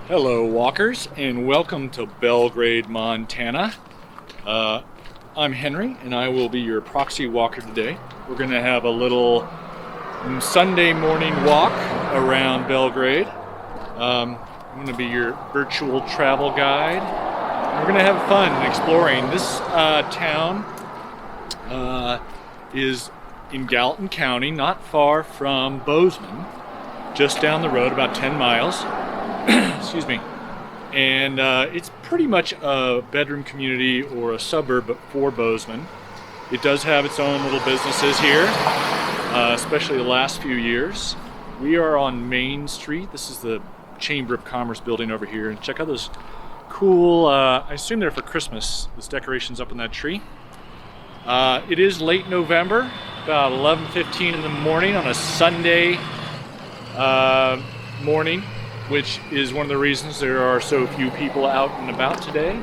Hello walkers, and welcome to Belgrade, Montana. I'm Henry and I will be your proxy walker today. We're going to have a little Sunday morning walk around Belgrade. I'm going to be your virtual travel guide. We're going to have fun exploring. This town is in Gallatin County, not far from Bozeman, just down the road, about 10 miles. Excuse me. And it's pretty much a bedroom community or a suburb for Bozeman. It does have its own little businesses here, especially the last few years. We are on Main Street. This is the Chamber of Commerce building over here. And check out those cool, I assume they're for Christmas, those decorations up in that tree. It is late November, about 11:15 in the morning on a Sunday morning, which is one of the reasons there are so few people out and about today.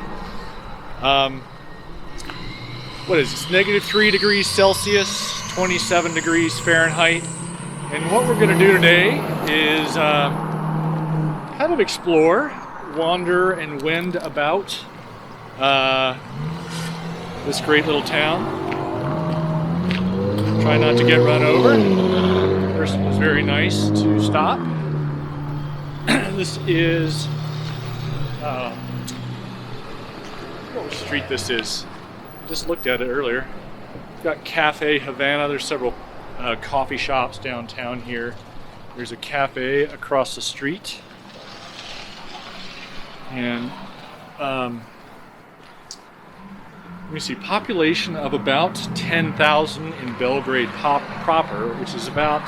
What is this? -3 degrees Celsius, 27 degrees Fahrenheit. And what we're going to do today is kind of explore, wander, and wend about this great little town. Try not to get run over. The person was very nice to stop. This is, what street this is. Just looked at it earlier. We've got Cafe Havana. There's several coffee shops downtown here. There's a cafe across the street. And let me see, population of about 10,000 in Belgrade proper, which is about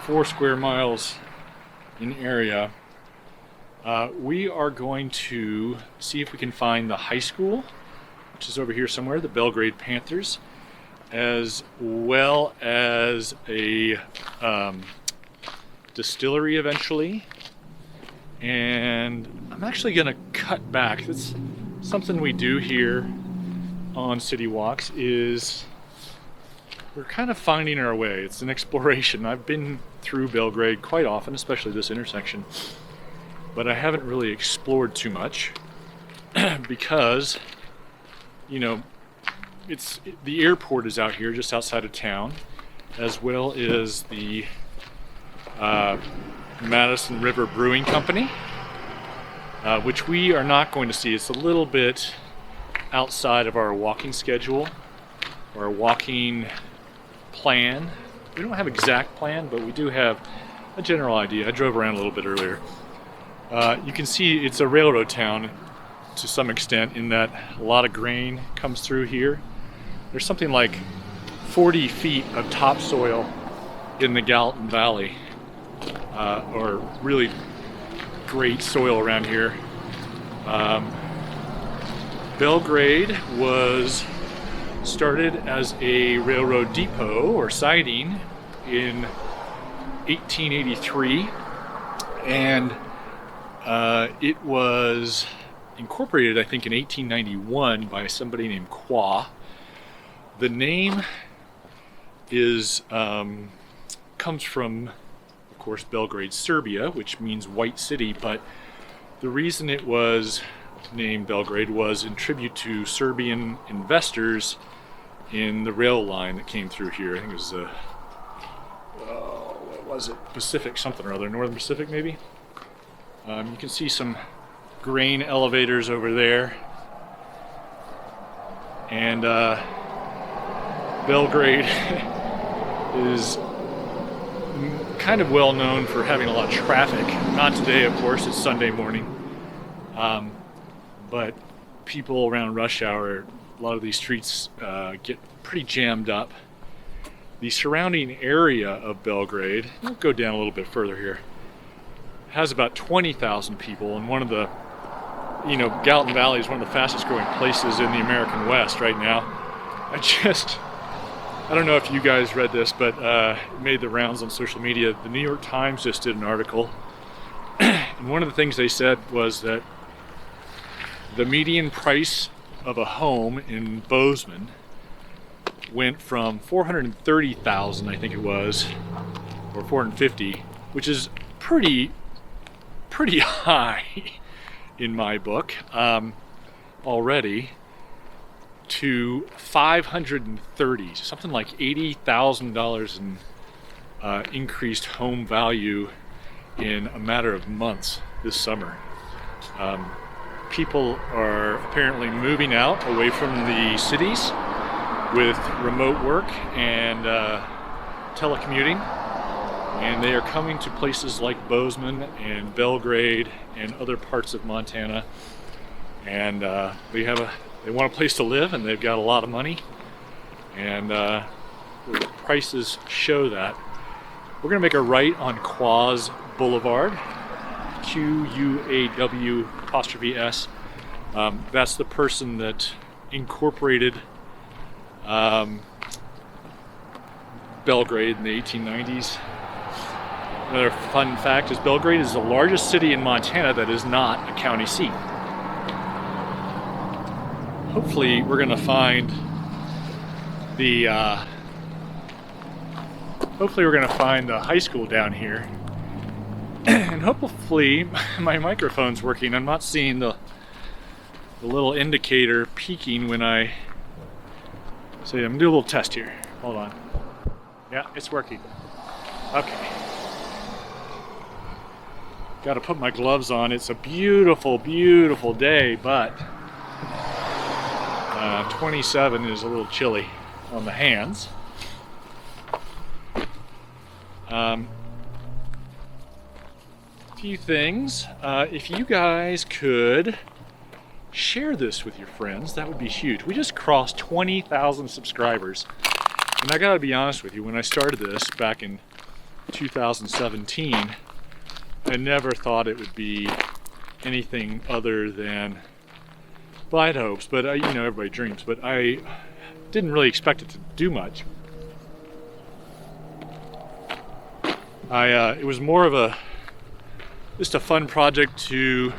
4 square miles in area. We are going to see if we can find the high school, which is over here somewhere, the Belgrade Panthers, as well as a distillery eventually. And I'm actually going to cut back. That's something we do here on City Walks, is we're kind of finding our way. It's an exploration. I've been through Belgrade quite often, especially this intersection, but I haven't really explored too much because, you know, the airport is out here just outside of town, as well as the Madison River Brewing Company, which we are not going to see. It's a little bit outside of our walking schedule or walking plan. We don't have an exact plan, but we do have a general idea. I drove around a little bit earlier. You can see it's a railroad town to some extent in that a lot of grain comes through here. There's something like 40 feet of topsoil in the Gallatin Valley, or really great soil around here. Belgrade was started as a railroad depot or siding in 1883, and it was incorporated, I think, in 1891 by somebody named Qua. The name is comes from, of course, Belgrade, Serbia, which means white city, but the reason it was named Belgrade was in tribute to Serbian investors in the rail line that came through here. I think it was what was it? Pacific something or other, Northern Pacific maybe. You can see some grain elevators over there, and Belgrade is kind of well known for having a lot of traffic. Not today, of course, it's Sunday morning. But people around rush hour, a lot of these streets get pretty jammed up. The surrounding area of Belgrade, we'll go down a little bit further here, has about 20,000 people, and one of the, Gallatin Valley is one of the fastest growing places in the American West right now. I don't know if you guys read this, but it made the rounds on social media. The New York Times just did an article, and one of the things they said was that the median price of a home in Bozeman went from $430,000, I think it was, or $450,000, which is pretty pretty high in my book already, to 530, something like $80,000 in increased home value in a matter of months this summer. People are apparently moving out away from the cities with remote work and telecommuting, and they are coming to places like Bozeman and Belgrade and other parts of Montana, and they want a place to live, and they've got a lot of money, and the prices show that. We're going to make a right on Quaz Boulevard, Quaw''S. That's the person that incorporated Belgrade in the 1890s. Another fun fact is Belgrade is the largest city in Montana that is not a county seat. Hopefully we're going to find the high school down here, and hopefully my microphone's working. I'm not seeing the little indicator peaking when I say I'm gonna do a little test here. Hold on. Yeah, it's working. Okay. Got to put my gloves on. It's a beautiful, beautiful day, but 27 is a little chilly on the hands. Few things. If you guys could share this with your friends, that would be huge. We just crossed 20,000 subscribers. And I gotta be honest with you, when I started this back in 2017, I never thought it would be anything other than, well, I had hopes, but everybody dreams, but I didn't really expect it to do much. It was more of just a fun project and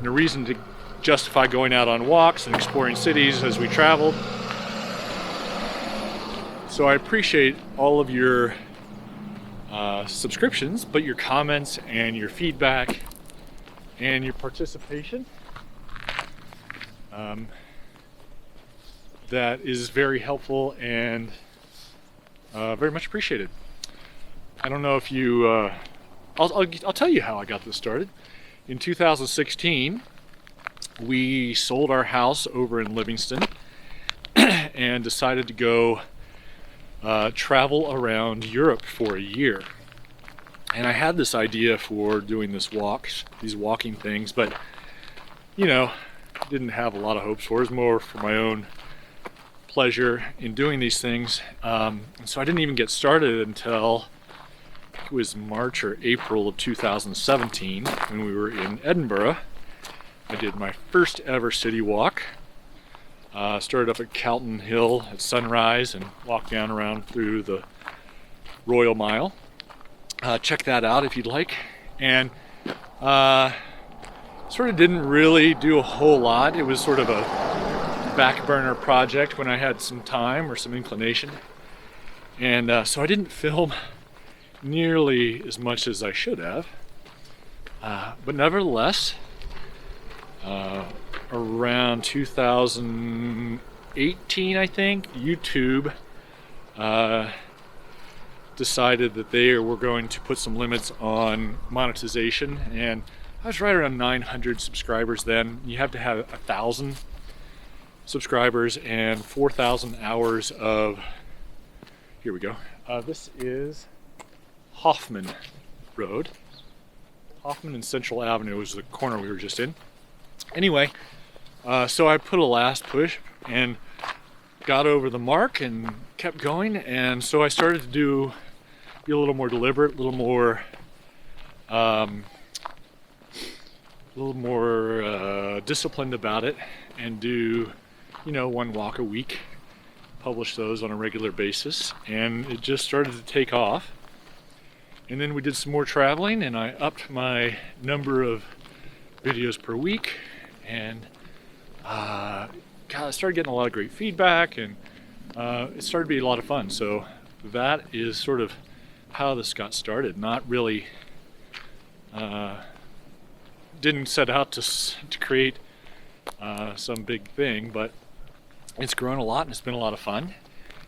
a reason to justify going out on walks and exploring cities as we traveled. So I appreciate all of your subscriptions, but your comments and your feedback and your participation. That is very helpful and very much appreciated. I don't know if you, I'll tell you how I got this started. In 2016, we sold our house over in Livingston and decided to go travel around Europe for a year. And I had this idea for doing these walking things, but didn't have a lot of hopes for it. It was more for my own pleasure in doing these things. And so I didn't even get started until it was March or April of 2017 when we were in Edinburgh. I did my first ever city walk. Started up at Calton Hill at sunrise and walked down around through the Royal Mile. Check that out if you'd like. And sort of didn't really do a whole lot. It was sort of a back burner project when I had some time or some inclination. And so I didn't film nearly as much as I should have. But nevertheless, around 2018, I think, YouTube decided that they were going to put some limits on monetization, and I was right around 900 subscribers then. You have to have 1,000 subscribers and 4,000 hours of, here we go. This is Hoffman Road. Hoffman and Central Avenue was the corner we were just in. Anyway, so I put a last push and got over the mark and kept going, and so I started to be a little more deliberate, a little more disciplined about it, and do one walk a week, publish those on a regular basis, and it just started to take off. And then we did some more traveling, and I upped my number of videos per week, and I started getting a lot of great feedback, and it started to be a lot of fun. So that is sort of how this got started. Not really didn't set out to create some big thing, but it's grown a lot and it's been a lot of fun,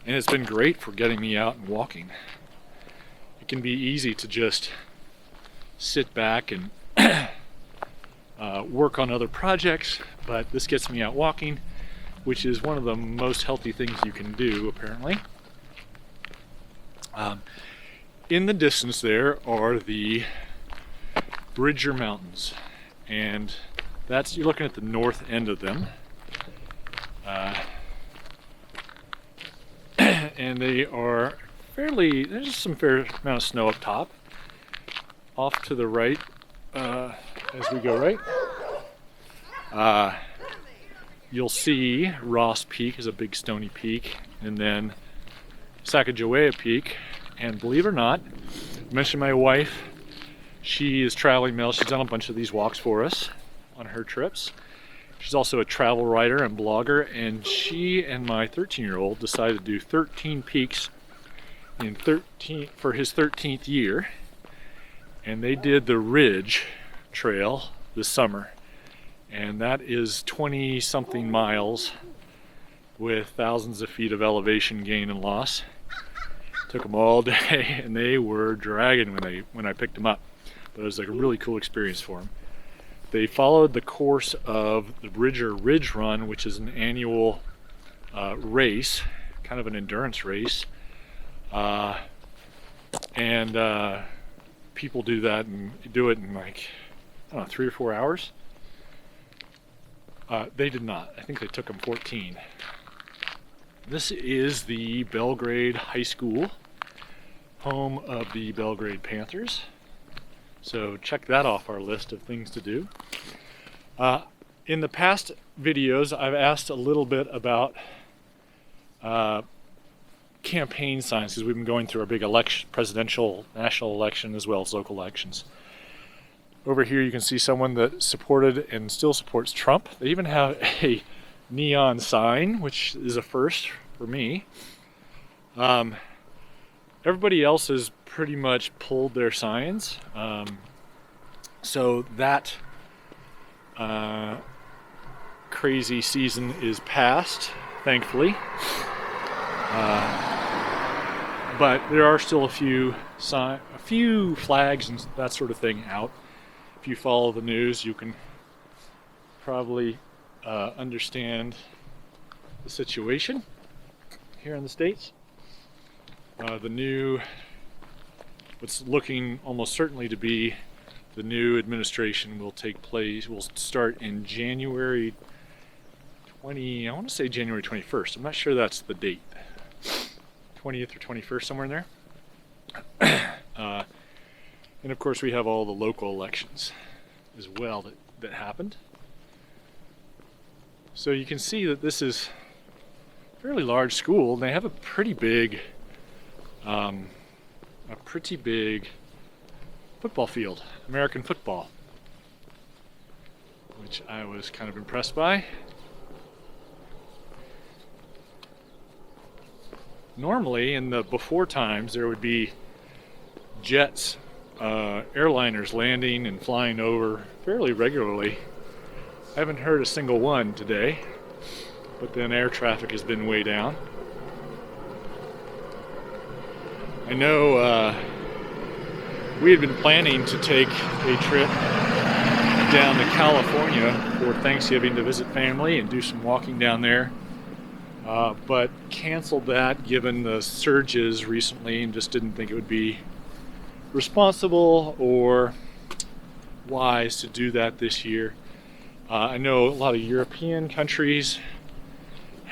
and it's been great for getting me out and walking. It can be easy to just sit back and work on other projects, but this gets me out walking, which is one of the most healthy things you can do, apparently. In the distance there are the Bridger Mountains, and you're looking at the north end of them. And they are there's some fair amount of snow up top. Off to the right, as we go right, you'll see Ross Peak is a big stony peak, and then Sacagawea Peak. And believe it or not, I mentioned my wife. She is traveling mail. She's done a bunch of these walks for us on her trips. She's also a travel writer and blogger, and she and my 13-year-old decided to do 13 peaks for his 13th year. And they did the Ridge Trail this summer. And that is 20-something miles with thousands of feet of elevation gain and loss. Took them all day, and they were dragging when I picked them up. But it was like a really cool experience for them. They followed the course of the Bridger Ridge Run, which is an annual race, kind of an endurance race. And people do that and do it in like, I don't know, 3 or 4 hours. They did not. I think they took them 14. This is the Belgrade High School, home of the Belgrade Panthers. So check that off our list of things to do. In the past videos, I've asked a little bit about campaign signs, because we've been going through our big presidential, national election, as well as local elections. Over here you can see someone that supported and still supports Trump. They even have a neon sign, which is a first for me. Everybody else has pretty much pulled their signs. So that crazy season is past, thankfully. But there are still a few flags and that sort of thing out. If you follow the news, you can probably understand the situation here in the States. What's looking almost certainly to be the new administration will start in January 21st. I'm not sure that's the date. 20th or 21st, somewhere in there. And of course we have all the local elections as well that happened. So you can see that this is a fairly large school, and they have a pretty big football field, American football, which I was kind of impressed by. Normally, in the before times, there would be jets, airliners landing and flying over fairly regularly. I haven't heard a single one today, but then air traffic has been way down. I know we had been planning to take a trip down to California for Thanksgiving to visit family and do some walking down there, but canceled that given the surges recently and just didn't think it would be responsible or wise to do that this year. I know a lot of European countries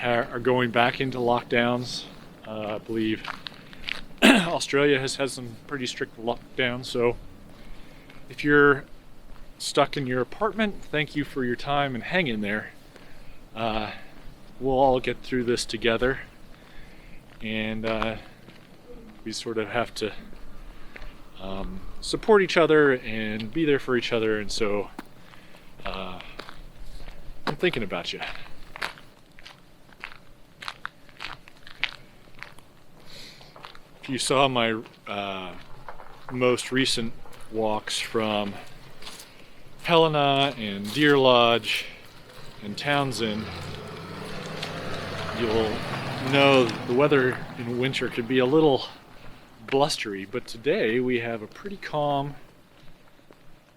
are going back into lockdowns. I believe Australia has had some pretty strict lockdowns, so if you're stuck in your apartment, thank you for your time and hang in there. We'll all get through this together, and we sort of have to support each other and be there for each other, and so I'm thinking about you. If you saw my most recent walks from Helena and Deer Lodge and Townsend, you'll know the weather in winter can be a little blustery, but today we have a pretty calm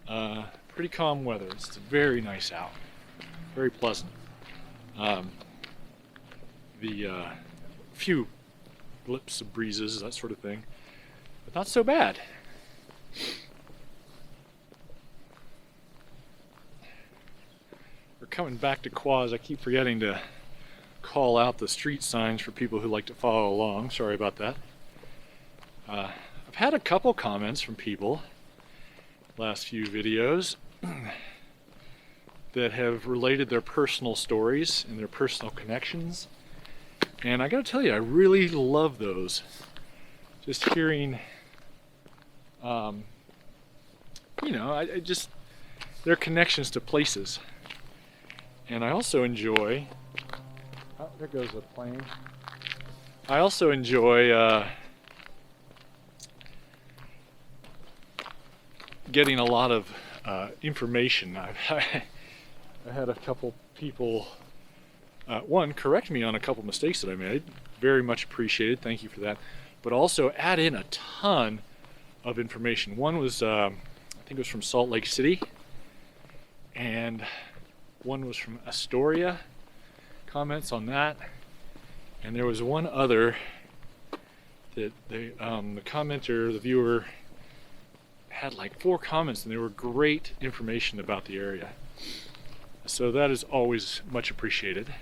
weather. It's very nice out, very pleasant. The few blips of breezes, that sort of thing, but not so bad. We're coming back to Quaz. I keep forgetting to call out the street signs for people who like to follow along. Sorry about that. I've had a couple comments from people last few videos that have related their personal stories and their personal connections, and I gotta tell you, I really love those. Just hearing I just their connections to places. And I also enjoy, oh, there goes a plane. I also enjoy getting a lot of information. I had a couple people, one, correct me on a couple mistakes that I made. Very much appreciated, thank you for that. But also add in a ton of information. One was, I think it was from Salt Lake City, and one was from Astoria, comments on that. And there was one other that the commenter, the viewer, had like 4 comments, and they were great information about the area. So that is always much appreciated.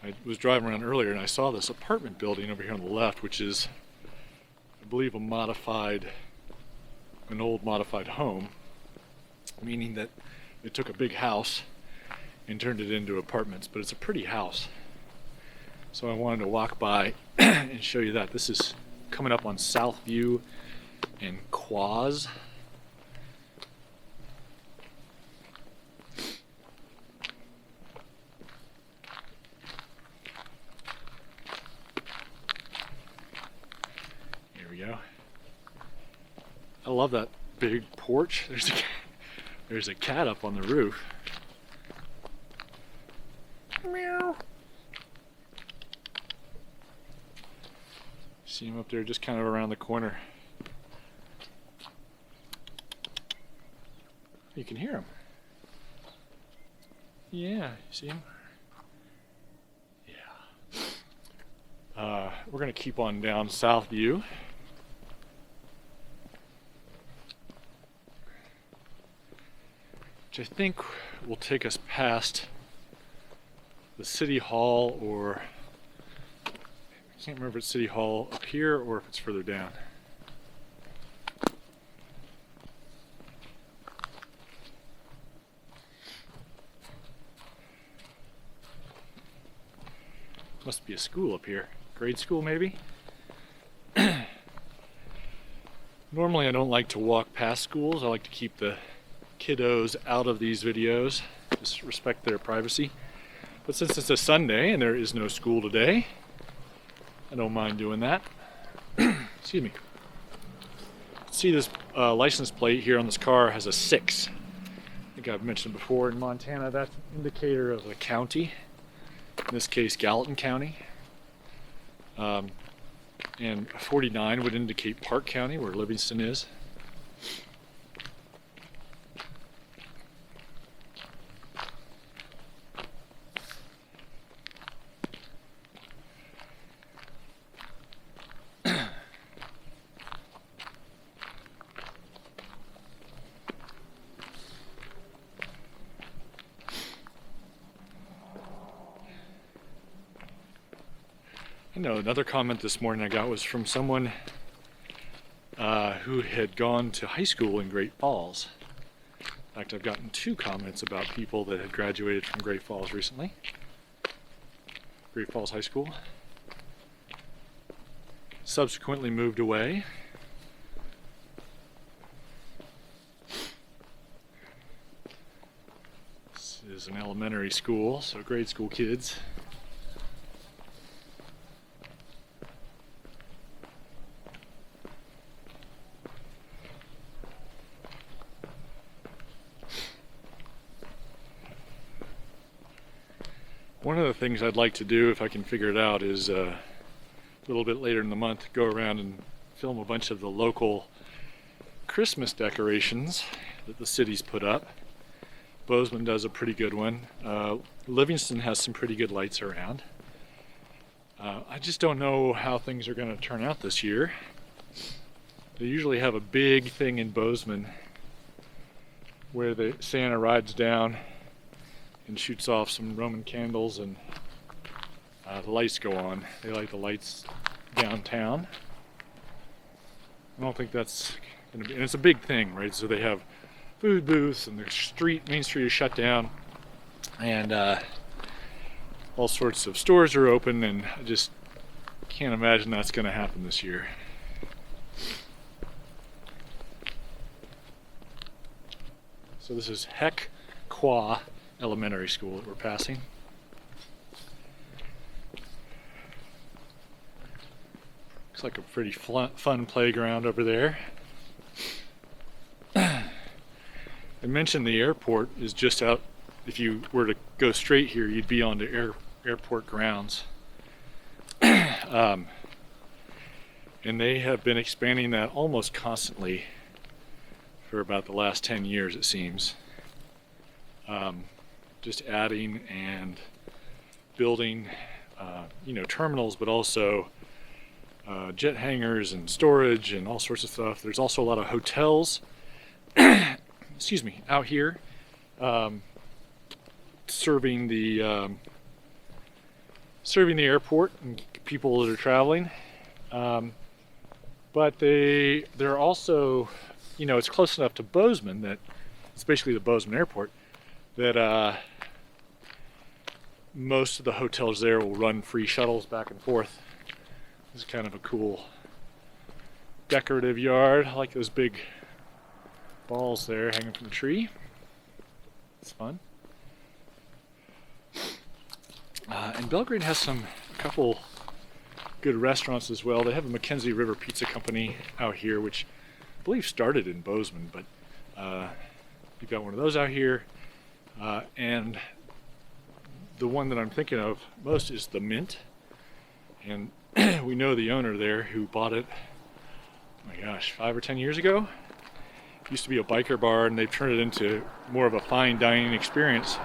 I was driving around earlier and I saw this apartment building over here on the left, which is, I believe, an old modified home, meaning that they took a big house and turned it into apartments, but it's a pretty house. So I wanted to walk by and show you that. This is coming up on Southview and Quaz. I love that big porch. There's a cat up on the roof. Meow. See him up there just kind of around the corner. You can hear him. Yeah, you see him? Yeah. We're gonna keep on down Southview. I think will take us past the City Hall, or I can't remember if it's City Hall up here or if it's further down. Must be a school up here. Grade school maybe? Normally I don't like to walk past schools. I like to keep the kiddos out of these videos, just respect their privacy. But since it's a Sunday and there is no school today, I don't mind doing that. Excuse me. See, this license plate here on this car has a 6. I think I've mentioned before, in Montana that's an indicator of a county, in this case Gallatin County. And a 49 would indicate Park County, where Livingston is. I know another comment this morning I got was from someone who had gone to high school in Great Falls. In fact, I've gotten 2 comments about people that had graduated from Great Falls recently. Great Falls High School. subsequently moved away. This is an elementary school, so grade school kids. One of the things I'd like to do, if I can figure it out, is a little bit later in the month go around and film a bunch of the local Christmas decorations that the city's put up. Bozeman does a pretty good one. Livingston has some pretty good lights around. I just don't know how things are going to turn out this year. They usually have a big thing in Bozeman where the Santa rides down and shoots off some Roman candles, and the lights go on. They light the lights downtown. I don't think that's going to be, and it's a big thing, right? So they have food booths, and their main street is shut down, and all sorts of stores are open, and I just can't imagine that's going to happen this year. So this is Heck Qua Elementary School that we're passing. Looks like a pretty fun playground over there. I mentioned the airport is just out. If you were to go straight here, you'd be on the airport grounds. And they have been expanding that almost constantly for about the last 10 years, it seems. Just adding and building, terminals, but also jet hangars and storage and all sorts of stuff. There's also a lot of hotels, out here, serving the airport and people that are traveling. But they're also, it's close enough to Bozeman that it's basically the Bozeman airport that most of the hotels there will run free shuttles back and forth. This is kind of a cool decorative yard. I like those big balls there hanging from the tree. It's fun. And Belgrade has a couple good restaurants as well. They have a Mackenzie River Pizza Company out here, which I believe started in Bozeman, but you've got one of those out here. And the one that I'm thinking of most is the Mint. And we know the owner there who bought it, oh my gosh, 5 or 10 years ago. It used to be a biker bar, and they've turned it into more of a fine dining experience.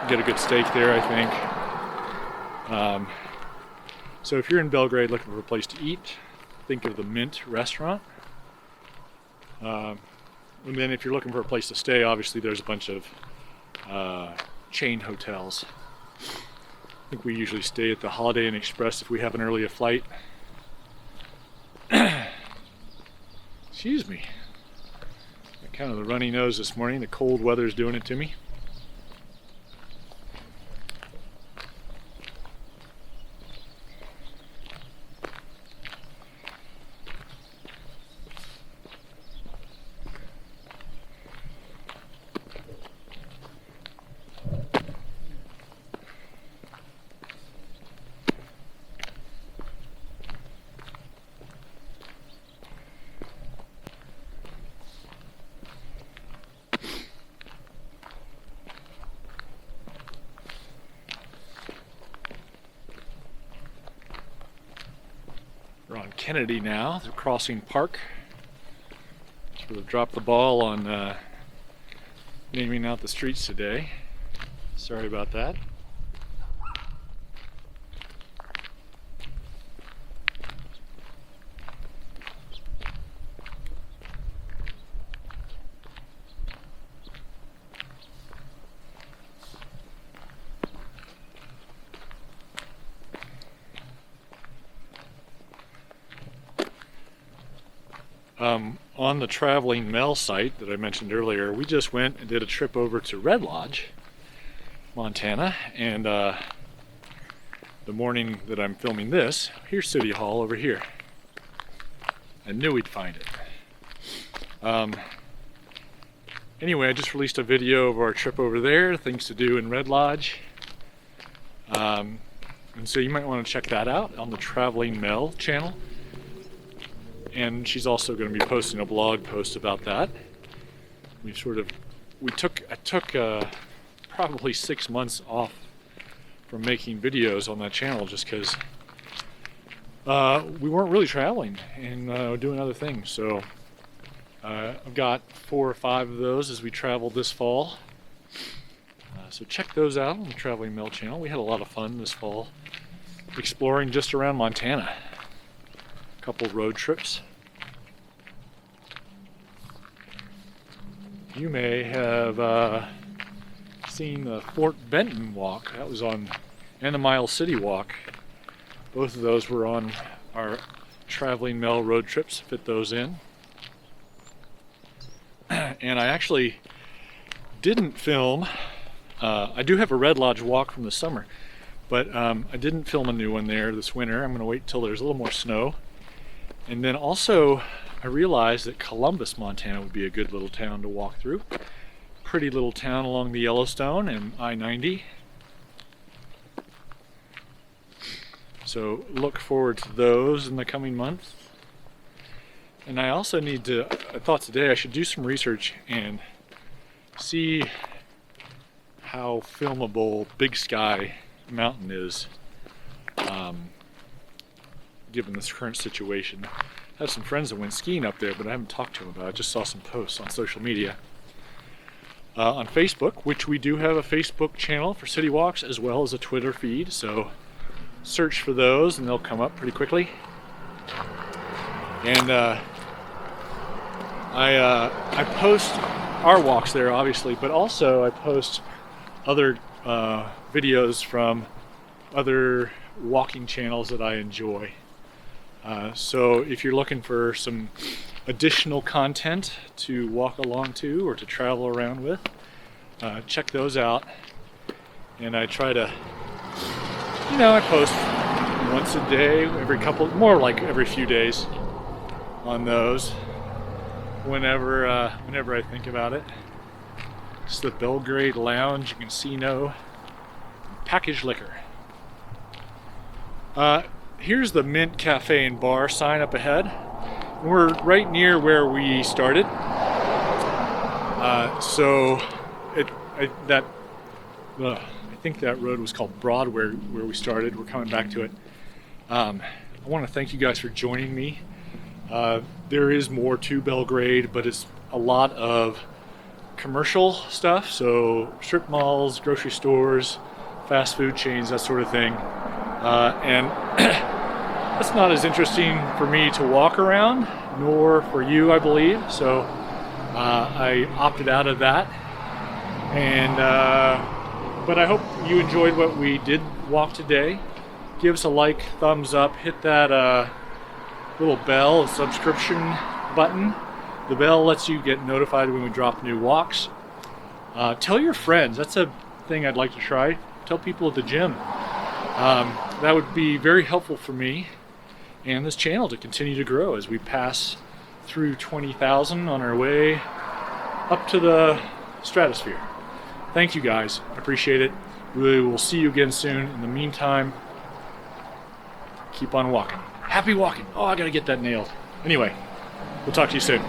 You get a good steak there, I think. So if you're in Belgrade looking for a place to eat, think of the Mint restaurant. And then if you're looking for a place to stay, obviously there's a bunch of chain hotels. I think we usually stay at the Holiday Inn Express if we have an early flight. Excuse me. Got kind of the runny nose this morning. The cold weather's doing it to me. We're on Kennedy now, the crossing park. Sort of dropped the ball on naming out the streets today. Sorry about that. On the Traveling Mail site that I mentioned earlier, we just went and did a trip over to Red Lodge, Montana, and the morning that I'm filming this, here's City Hall over here. I knew we'd find it. Anyway, I just released a video of our trip over there, things to do in Red Lodge. And so you might want to check that out on the Traveling Mel channel. And she's also going to be posting a blog post about that. I took probably 6 months off from making videos on that channel just because we weren't really traveling and doing other things. So I've got 4 or 5 of those as we traveled this fall. So check those out on the Traveling Mel channel. We had a lot of fun this fall exploring just around Montana. A couple road trips. You may have seen the Fort Benton walk. That was on, and the Miles City walk. Both of those were on our Traveling Mel road trips. Fit those in. And I actually didn't film. I do have a Red Lodge walk from the summer, but I didn't film a new one there this winter. I'm going to wait till there's a little more snow. And then also, I realized that Columbus, Montana would be a good little town to walk through. Pretty little town along the Yellowstone and I-90. So look forward to those in the coming months. And I also I thought today I should do some research and see how filmable Big Sky Mountain is, given this current situation. I have some friends that went skiing up there, but I haven't talked to them about it. I just saw some posts on social media. On Facebook, which we do have a Facebook channel for City Walks as well as a Twitter feed, so search for those and they'll come up pretty quickly. And I post our walks there, obviously, but also I post other videos from other walking channels that I enjoy. So if you're looking for some additional content to walk along to or to travel around with, check those out. And I try to, I post once a day, more like every few days on those, whenever I think about it. It's the Belgrade Lounge and Casino, packaged liquor. Here's the Mint Cafe and Bar sign up ahead. We're right near where we started. I think that road was called Broad where we started. We're coming back to it. I want to thank you guys for joining me. There is more to Belgrade, but it's a lot of commercial stuff, so strip malls, grocery stores, fast food chains, that sort of thing. And that's not as interesting for me to walk around, nor for you, I believe. So I opted out of that. And but I hope you enjoyed what we did walk today. Give us a like, thumbs up, hit that little bell, subscription button. The bell lets you get notified when we drop new walks. Tell your friends. That's a thing I'd like to try. Tell people at the gym. That would be very helpful for me and this channel to continue to grow as we pass through 20,000 on our way up to the stratosphere. Thank you guys. I appreciate it. We will see you again soon. In the meantime, keep on walking. Happy walking. Oh, I gotta get that nailed. Anyway, we'll talk to you soon.